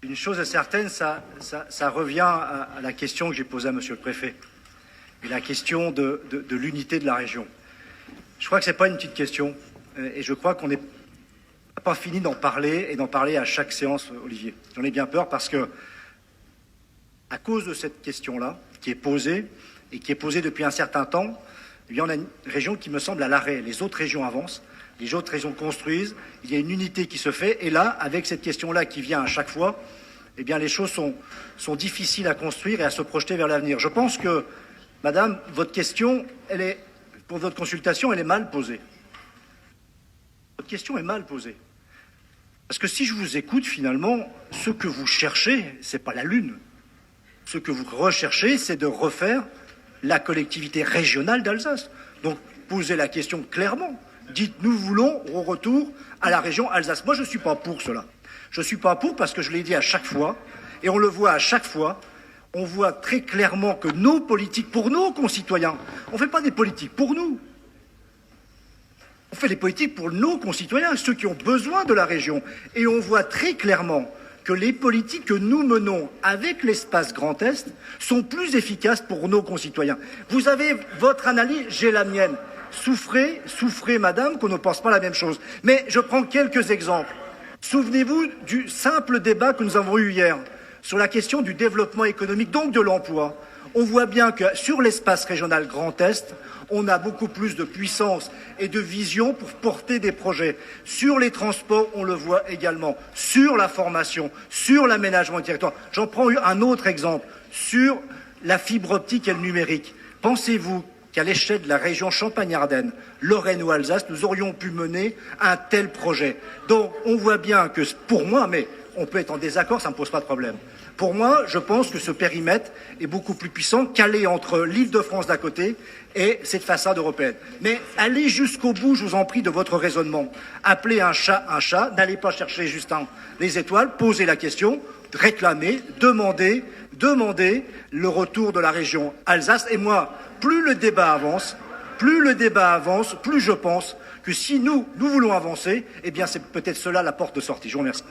Une chose est certaine, ça revient à la question que j'ai posée à Monsieur le Préfet, et la question de l'unité de la région. Je crois que ce n'est pas une petite question, et je crois qu'on n'est pas fini d'en parler, et d'en parler à chaque séance, Olivier. J'en ai bien peur parce que, à cause de cette question-là, qui est posée, et qui est posée depuis un certain temps, eh bien, on a une région qui me semble à l'arrêt. Les autres régions avancent, les autres régions construisent, il y a une unité qui se fait, et là, avec cette question-là qui vient à chaque fois, eh bien, les choses sont difficiles à construire et à se projeter vers l'avenir. Je pense que, Madame, votre question, pour votre consultation, elle est mal posée. Votre question est mal posée. Parce que si je vous écoute, finalement, ce que vous cherchez, ce n'est pas la Lune. Ce que vous recherchez, c'est de refaire la collectivité régionale d'Alsace. Donc, posez la question clairement. Dites, nous voulons au retour à la région Alsace. Moi, je ne suis pas pour cela. Je ne suis pas pour parce que je l'ai dit à chaque fois, et on le voit à chaque fois, on voit très clairement que nos politiques, pour nos concitoyens, on ne fait pas des politiques pour nous. On fait des politiques pour nos concitoyens, ceux qui ont besoin de la région. Et on voit très clairement que les politiques que nous menons avec l'espace Grand Est sont plus efficaces pour nos concitoyens. Vous avez votre analyse, j'ai la mienne. Souffrez, madame, qu'on ne pense pas la même chose. Mais je prends quelques exemples. Souvenez-vous du simple débat que nous avons eu hier sur la question du développement économique, donc de l'emploi. On voit bien que sur l'espace régional Grand Est, on a beaucoup plus de puissance et de vision pour porter des projets. Sur les transports, on le voit également. Sur la formation, sur l'aménagement du territoire. J'en prends un autre exemple. Sur la fibre optique et le numérique. Pensez-vous qu'à l'échelle de la région Champagne-Ardenne, Lorraine ou Alsace, nous aurions pu mener un tel projet? Donc, on voit bien que, pour moi, mais on peut être en désaccord, ça ne me pose pas de problème. Pour moi, je pense que ce périmètre est beaucoup plus puissant qu'aller entre l'Île-de-France d'un côté et cette façade européenne. Mais allez jusqu'au bout, je vous en prie, de votre raisonnement. Appelez un chat, n'allez pas chercher juste les étoiles, posez la question, réclamez, demandez le retour de la région Alsace. Et moi, plus le débat avance, plus je pense que si nous voulons avancer, eh bien c'est peut-être cela la porte de sortie. Je vous remercie.